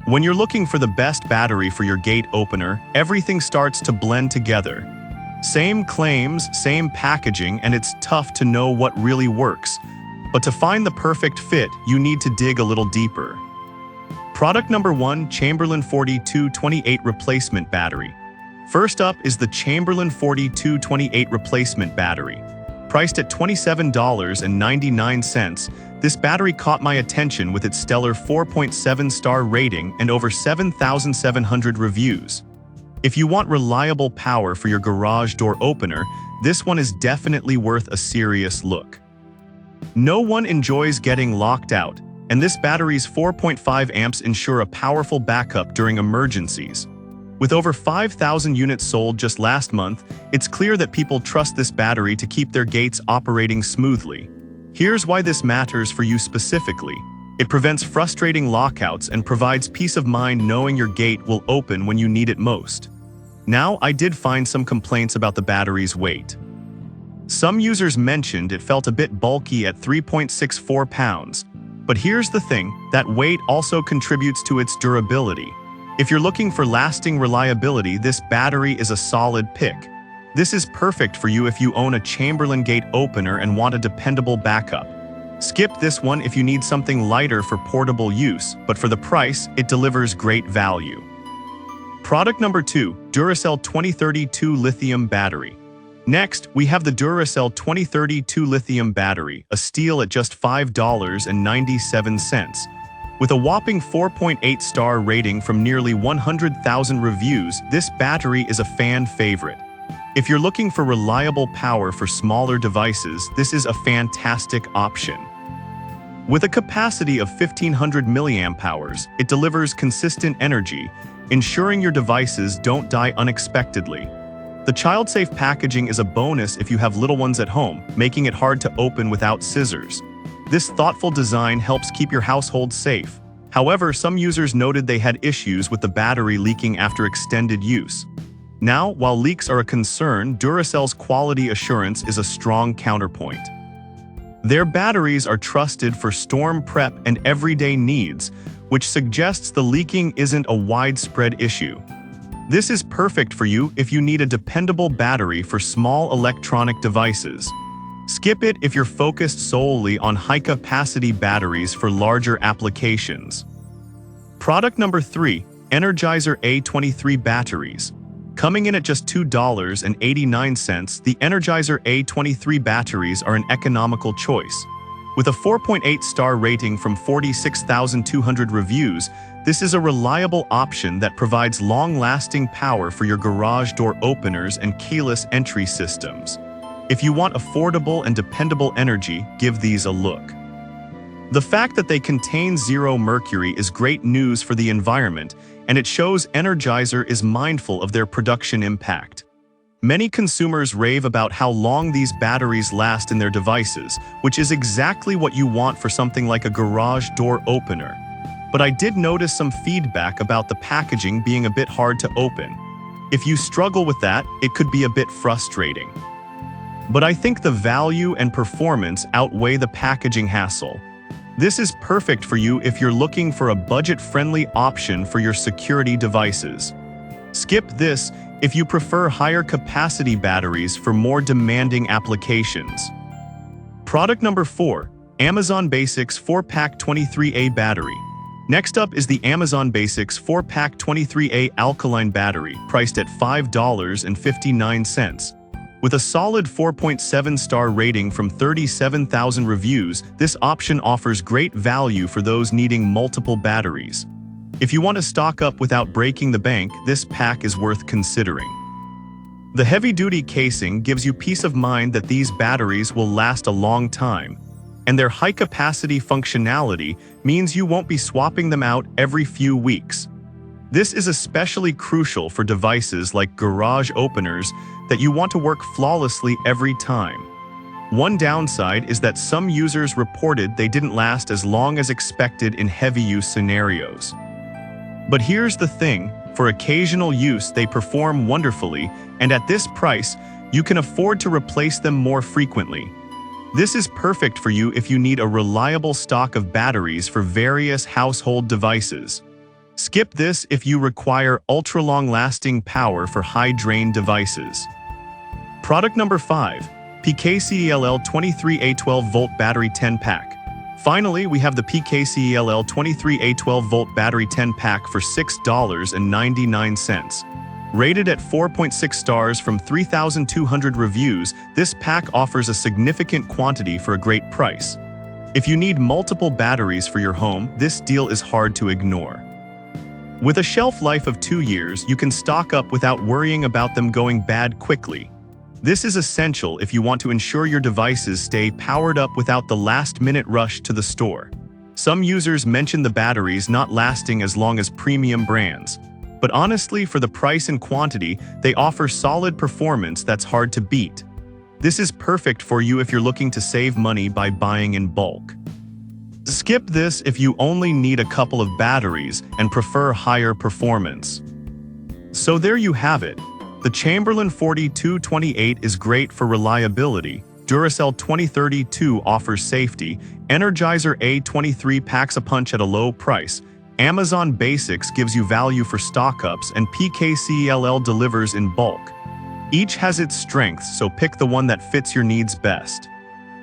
When you're looking for the best battery for your gate opener, everything starts to blend together. Same claims, same packaging, and it's tough to know what really works. But to find the perfect fit, you need to dig a little deeper. Product number 1, Chamberlain 4228 Replacement Battery. First up is the Chamberlain 4228 Replacement Battery. Priced at $27.99, this battery caught my attention with its stellar 4.7-star rating and over 7,700 reviews. If you want reliable power for your garage door opener, this one is definitely worth a serious look. No one enjoys getting locked out, and this battery's 4.5 amps ensure a powerful backup during emergencies. With over 5,000 units sold just last month, it's clear that people trust this battery to keep their gates operating smoothly. Here's why this matters for you specifically. It prevents frustrating lockouts and provides peace of mind knowing your gate will open when you need it most. Now, I did find some complaints about the battery's weight. Some users mentioned it felt a bit bulky at 3.64 pounds. But here's the thing, that weight also contributes to its durability. If you're looking for lasting reliability, this battery is a solid pick. This is perfect for you if you own a Chamberlain gate opener and want a dependable backup. Skip this one if you need something lighter for portable use, but for the price, it delivers great value. Product number 2, Duracell 2032 Lithium Battery. Next, we have the Duracell 2032 Lithium Battery, a steal at just $5.97. With a whopping 4.8-star rating from nearly 100,000 reviews, this battery is a fan favorite. If you're looking for reliable power for smaller devices, this is a fantastic option. With a capacity of 1500 mAh, it delivers consistent energy, ensuring your devices don't die unexpectedly. The child-safe packaging is a bonus if you have little ones at home, making it hard to open without scissors. This thoughtful design helps keep your household safe. However, some users noted they had issues with the battery leaking after extended use. Now, while leaks are a concern, Duracell's quality assurance is a strong counterpoint. Their batteries are trusted for storm prep and everyday needs, which suggests the leaking isn't a widespread issue. This is perfect for you if you need a dependable battery for small electronic devices. Skip it if you're focused solely on high-capacity batteries for larger applications. Product number 3, Energizer A23 Batteries. Coming in at just $2.89, the Energizer A23 batteries are an economical choice. With a 4.8-star rating from 46,200 reviews, this is a reliable option that provides long-lasting power for your garage door openers and keyless entry systems. If you want affordable and dependable energy, give these a look. The fact that they contain zero mercury is great news for the environment, and it shows Energizer is mindful of their production impact. Many consumers rave about how long these batteries last in their devices, which is exactly what you want for something like a garage door opener. But I did notice some feedback about the packaging being a bit hard to open. If you struggle with that, it could be a bit frustrating. But I think the value and performance outweigh the packaging hassle. This is perfect for you if you're looking for a budget-friendly option for your security devices. Skip this if you prefer higher capacity batteries for more demanding applications. Product number 4, Amazon Basics 4-Pack 23A Battery. Next up is the Amazon Basics 4-Pack 23A Alkaline Battery, priced at $5.59. With a solid 4.7-star rating from 37,000 reviews, this option offers great value for those needing multiple batteries. If you want to stock up without breaking the bank, this pack is worth considering. The heavy-duty casing gives you peace of mind that these batteries will last a long time, and their high-capacity functionality means you won't be swapping them out every few weeks. This is especially crucial for devices like garage openers that you want to work flawlessly every time. One downside is that some users reported they didn't last as long as expected in heavy-use scenarios. But here's the thing, for occasional use they perform wonderfully, and at this price, you can afford to replace them more frequently. This is perfect for you if you need a reliable stock of batteries for various household devices. Skip this if you require ultra-long-lasting power for high-drain devices. Product number 5. PKCELL 23A12V Battery 10 Pack. Finally, we have the PKCELL 23A12V Battery 10 Pack for $6.99. Rated at 4.6 stars from 3,200 reviews, this pack offers a significant quantity for a great price. If you need multiple batteries for your home, this deal is hard to ignore. With a shelf life of 2 years, you can stock up without worrying about them going bad quickly. This is essential if you want to ensure your devices stay powered up without the last-minute rush to the store. Some users mention the batteries not lasting as long as premium brands. But honestly, for the price and quantity, they offer solid performance that's hard to beat. This is perfect for you if you're looking to save money by buying in bulk. Skip this if you only need a couple of batteries and prefer higher performance. So there you have it. The Chamberlain 4228 is great for reliability, Duracell 2032 offers safety, Energizer A23 packs a punch at a low price, Amazon Basics gives you value for stock-ups, and PKCELL delivers in bulk. Each has its strengths, so pick the one that fits your needs best.